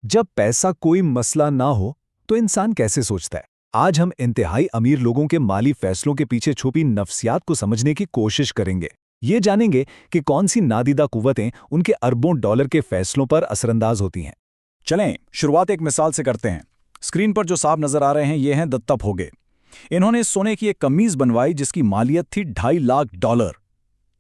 जब पैसा कोई मसला ना हो तो इंसान कैसे सोचता है? आज हम इंतहाई अमीर लोगों के माली फैसलों के पीछे छुपी नफ्सियात को समझने की कोशिश करेंगे। ये जानेंगे कि कौन सी नादीदा कुव्वतें उनके अरबों डॉलर के फैसलों पर असरअंदाज होती हैं। चलें शुरुआत एक मिसाल से करते हैं। स्क्रीन पर जो साहब नजर आ रहे हैं ये हैं दत्ता भोगे। इन्होंने सोने की एक कमीज बनवाई जिसकी मालियत थी $2.5 लाख।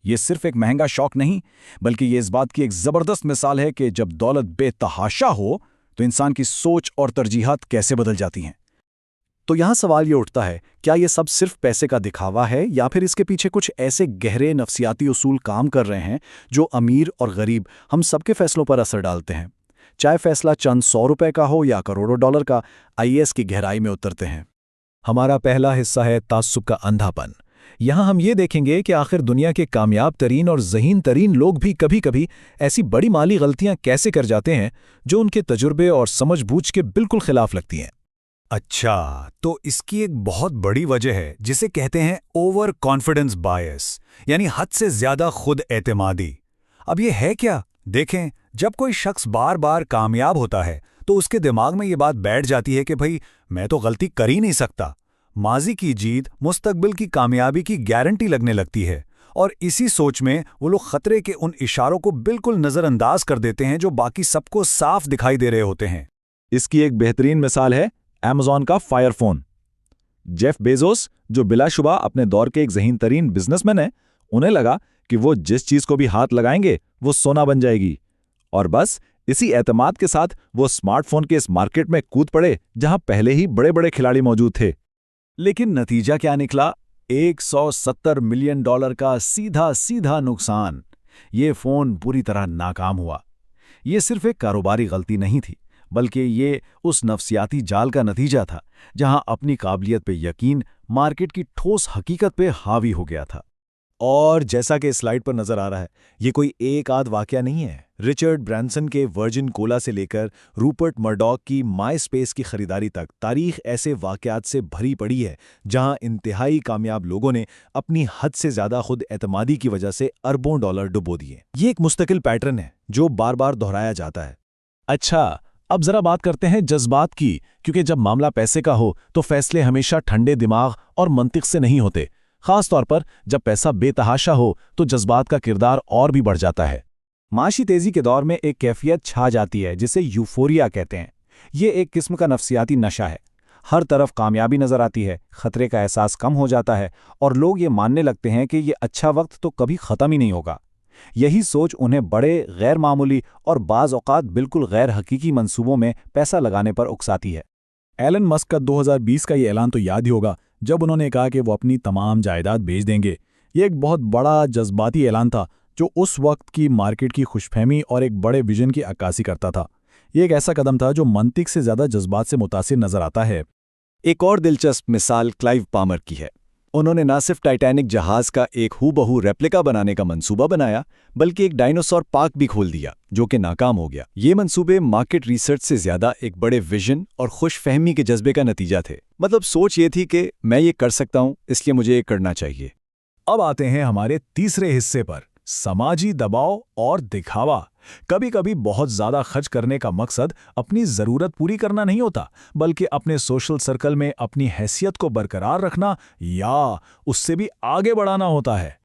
ये सिर्फ एक महंगा शौक नहीं, बल्कि ये इस बात की एक जबरदस्त मिसाल है कि जब दौलत बेतहाशा हो तो इंसान की सोच और तरजीहात कैसे बदल जाती हैं। तो यहां सवाल ये उठता है, क्या ये सब सिर्फ पैसे का दिखावा है या फिर इसके पीछे कुछ ऐसे गहरे नफ्सियाती उसूल काम कर रहे हैं जो अमीर और गरीब हम सबके फैसलों पर असर डालते हैं। चाहे फैसला चंद $100 का हो या करोड़ों डॉलर का, आइए इसकी गहराई में उतरते हैं। हमारा पहला हिस्सा है तास्सुब का अंधापन। यहाँ हम ये देखेंगे कि आखिर दुनिया के कामयाब तरीन और ज़हीन तरीन लोग भी कभी-कभी ऐसी बड़ी माली गलतियां कैसे कर जाते हैं जो उनके तजुर्बे और समझबूझ के बिल्कुल खिलाफ लगती हैं। अच्छा, तो इसकी एक बहुत बड़ी वजह है जिसे कहते हैं ओवर कॉन्फिडेंस बायस, यानी हद से ज्यादा खुद एतमादी। अब ये है क्या? देखें, जब कोई शख्स बार बार कामयाब होता है तो उसके दिमाग में ये बात बैठ जाती है कि भाई मैं तो गलती कर ही नहीं सकता। माजी की जीत मुस्तकबिल की कामयाबी की गारंटी लगने लगती है, और इसी सोच में वो लोग खतरे के उन इशारों को बिल्कुल नजरअंदाज कर देते हैं जो बाकी सबको साफ दिखाई दे रहे होते हैं। इसकी एक बेहतरीन मिसाल है अमेज़न का फायर फोन। जेफ बेजोस, जो बिलाशुबा अपने दौर के एक ज़हीन तरीन बिजनेसमैन हैं, उन्हें लगा कि वो जिस चीज को भी हाथ लगाएंगे वो सोना बन जाएगी, और बस इसी एतमाद के साथ वो स्मार्टफोन के इस मार्केट में कूद पड़े जहां पहले ही बड़े बड़े खिलाड़ी मौजूद थे। लेकिन नतीजा क्या निकला? $170 मिलियन का सीधा सीधा नुकसान। ये फोन पूरी तरह नाकाम हुआ। ये सिर्फ एक कारोबारी गलती नहीं थी, बल्कि ये उस नफ्सियाती जाल का नतीजा था जहां अपनी काबिलियत पे यकीन मार्केट की ठोस हकीकत पे हावी हो गया था। और जैसा कि स्लाइड पर नजर आ रहा है, ये कोई एक आध वाकया नहीं है। रिचर्ड ब्रांसन के वर्जिन कोला से लेकर रूपर्ट मर्डॉक की माई स्पेस की खरीदारी तक तारीख ऐसे वाकयात से भरी पड़ी है जहां इंतहाई कामयाब लोगों ने अपनी हद से ज्यादा खुद एतमादी की वजह से अरबों डॉलर डुबो दिए। ये एक मुस्तकिल पैटर्न है जो बार बार दोहराया जाता है। अच्छा, अब जरा बात करते हैं जज्बात की, क्योंकि जब मामला पैसे का हो तो फैसले हमेशा ठंडे दिमाग और मंतिक से नहीं होते। खास तौर पर जब पैसा बेतहाशा हो तो जज्बात का किरदार और भी बढ़ जाता है। माशी तेजी के दौर में एक कैफियत छा जाती है जिसे यूफोरिया कहते हैं। ये एक किस्म का नफ्सियाती नशा है। हर तरफ कामयाबी नजर आती है, खतरे का एहसास कम हो जाता है और लोग ये मानने लगते हैं कि ये अच्छा वक्त तो कभी ख़त्म ही नहीं होगा। यही सोच उन्हें बड़े गैर मामूली और बाज़ औक़ात बिल्कुल गैर हकीकी मंसूबों में पैसा लगाने पर उकसाती है। एलन मस्क का 2020 का ये ऐलान तो याद ही होगा, जब उन्होंने कहा कि वो अपनी तमाम जायदाद बेच देंगे। ये एक बहुत बड़ा जज्बाती ऐलान था जो उस वक्त की मार्केट की खुशफहमी और एक बड़े विजन की अक्कासी करता था। ये एक ऐसा कदम था जो मंतिक से ज़्यादा जज्बात से मुतासिर नजर आता है। एक और दिलचस्प मिसाल क्लाइव पामर की है। उन्होंने न सिर्फ टाइटैनिक जहाज का एक हूबहू रेप्लिका बनाने का मंसूबा बनाया, बल्कि एक डायनासोर पार्क भी खोल दिया जो कि नाकाम हो गया। ये मंसूबे मार्केट रिसर्च से ज्यादा एक बड़े विजन और खुशफहमी के जज्बे का नतीजा थे। मतलब सोच ये थी कि मैं ये कर सकता हूं, इसलिए मुझे ये करना चाहिए। अब आते हैं हमारे तीसरे हिस्से पर, समाजी दबाव और दिखावा। कभी कभी बहुत ज्यादा खर्च करने का मकसद अपनी जरूरत पूरी करना नहीं होता, बल्कि अपने सोशल सर्कल में अपनी हैसियत को बरकरार रखना या उससे भी आगे बढ़ाना होता है।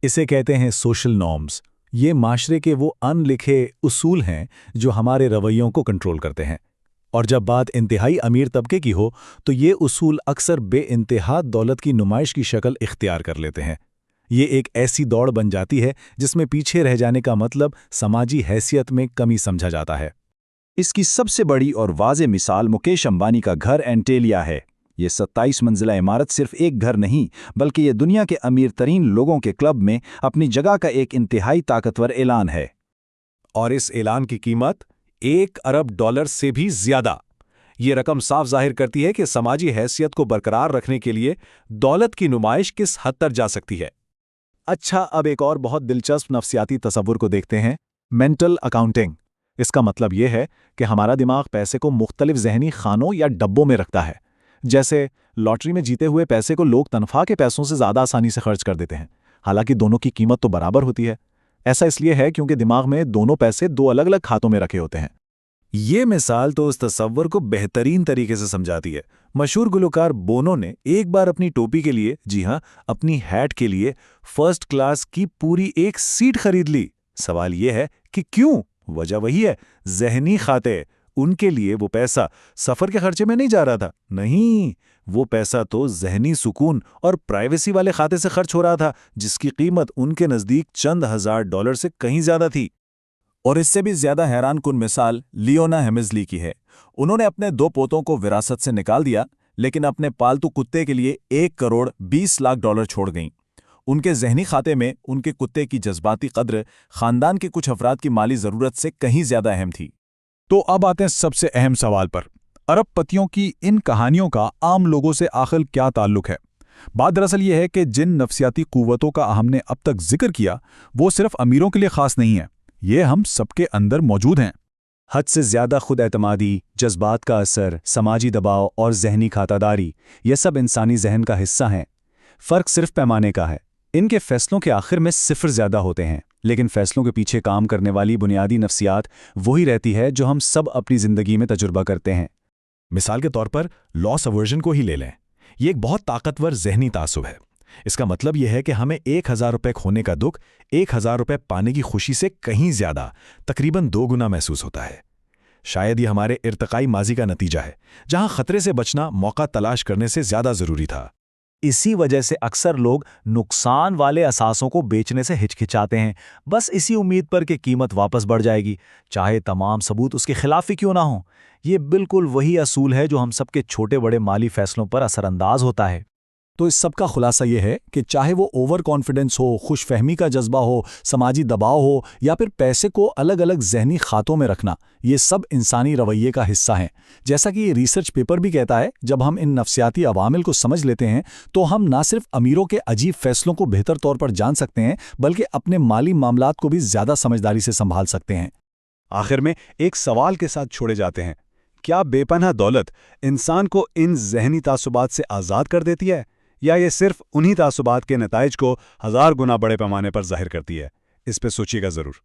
इसे कहते हैं सोशल नॉर्म्स। ये माशरे के वो अनलिखे उसूल हैं जो हमारे रवैयों को कंट्रोल करते हैं। और जब बात इंतहाई अमीर तबके की हो तो ये उसूल अक्सर बेइंतहा दौलत की नुमाइश की शक्ल इख्तियार कर लेते हैं। ये एक ऐसी दौड़ बन जाती है जिसमें पीछे रह जाने का मतलब समाजी हैसियत में कमी समझा जाता है। इसकी सबसे बड़ी और वाज़े मिसाल मुकेश अंबानी का घर एंटेलिया है। ये 27 मंजिला इमारत सिर्फ एक घर नहीं, बल्कि ये दुनिया के अमीर तरीन लोगों के क्लब में अपनी जगह का एक इंतहाई ताकतवर ऐलान है। और इस ऐलान की कीमत $1 अरब से भी ज्यादा। ये रकम साफ जाहिर करती है कि समाजी हैसियत को बरकरार रखने के लिए दौलत की नुमाइश किस हद तक जा सकती है। अच्छा, अब एक और बहुत दिलचस्प नफ्सियाती तस्वुर को देखते हैं, मेंटल अकाउंटिंग। इसका मतलब यह है कि हमारा दिमाग पैसे को मुख्तलिफ जहनी खानों या डब्बों में रखता है। जैसे लॉटरी में जीते हुए पैसे को लोग तनख्वाह के पैसों से ज़्यादा आसानी से खर्च कर देते हैं, हालांकि दोनों की कीमत तो बराबर होती है। ऐसा इसलिए है क्योंकि दिमाग में दोनों पैसे दो अलग अलग खातों में रखे होते हैं। ये मिसाल तो उस तस्वर को बेहतरीन तरीके से समझाती है। मशहूर गुलकार बोनो ने एक बार अपनी टोपी के लिए, जी हाँ, अपनी हैट के लिए फर्स्ट क्लास की पूरी एक सीट खरीद ली। सवाल ये है कि क्यों? वजह वही है, ज़हनी खाते। उनके लिए वो पैसा सफ़र के खर्चे में नहीं जा रहा था। नहीं, वो पैसा तो ज़हनी सुकून और प्राइवेसी वाले खाते से खर्च हो रहा था, जिसकी कीमत उनके नज़दीक चंद हजार डॉलर से कहीं ज़्यादा थी। और इससे भी ज्यादा हैरानकुन मिसाल लियोना हेमिज़ली की है। उन्होंने अपने 2 पोतों को विरासत से निकाल दिया, लेकिन अपने पालतू कुत्ते के लिए 1 करोड़ 20 लाख डॉलर छोड़ गईं। उनके ज़हनी खाते में उनके कुत्ते की जज्बाती कद्र खानदान के कुछ अफराद की माली ज़रूरत से कहीं ज्यादा अहम थी। तो अब आते हैं सबसे अहम सवाल पर। अरबपतियों की इन कहानियों का आम लोगों से आखिर क्या ताल्लुक है? बात दरअसल ये है कि जिन नफ्सियाती कुव्वतों का हमने अब तक जिक्र किया, वो सिर्फ अमीरों के लिए खास नहीं है। ये हम सबके अंदर मौजूद हैं। हद से ज़्यादा खुद एतमादी, जज्बात का असर, समाजी दबाव और ज़हनी खातादारी, ये सब इंसानी जहन का हिस्सा हैं। फ़र्क सिर्फ पैमाने का है। इनके फैसलों के आखिर में सिफर ज़्यादा होते हैं, लेकिन फैसलों के पीछे काम करने वाली बुनियादी नफ्सियात वही रहती है जो हम सब अपनी ज़िंदगी में तजुर्बा करते हैं। मिसाल के तौर पर लॉस अवर्जन को ही ले लें। ये एक बहुत ताकतवर ज़हनी तासुब है। इसका मतलब यह है कि हमें 1000 रुपये खोने का दुख 1000 रुपये पाने की खुशी से कहीं ज्यादा, तकरीबन 2 गुना महसूस होता है। शायद ये हमारे इर्तिकाई माजी का नतीजा है, जहां खतरे से बचना मौका तलाश करने से ज्यादा जरूरी था। इसी वजह से अक्सर लोग नुकसान वाले असासों को बेचने से हिचकिचाते हैं, बस इसी उम्मीद पर कि कीमत वापस बढ़ जाएगी, चाहे तमाम सबूत उसके खिलाफ ही क्यों ना हो। ये बिल्कुल वही असूल है जो हम सबके छोटे बड़े माली फैसलों पर असरअंदाज होता है। तो इस सब का खुलासा ये है कि चाहे वो ओवर कॉन्फिडेंस हो, खुशफहमी का जज्बा हो, समाजी दबाव हो या फिर पैसे को अलग अलग जहनी खातों में रखना, ये सब इंसानी रवैये का हिस्सा हैं। जैसा कि ये रिसर्च पेपर भी कहता है, जब हम इन नफ्सियाती अवामिल को समझ लेते हैं तो हम ना सिर्फ अमीरों के अजीब फैसलों को बेहतर तौर पर जान सकते हैं, बल्कि अपने माली मामलात को भी ज़्यादा समझदारी से संभाल सकते हैं। आखिर में एक सवाल के साथ छोड़े जाते हैं, क्या बेपनाह दौलत इंसान को इन जहनी तासुबात से आज़ाद कर देती है, या ये सिर्फ उन्हीं तासुबात के नताइज को 1000 गुना बड़े पैमाने पर जाहिर करती है? इस पे सोचिएगा ज़रूर।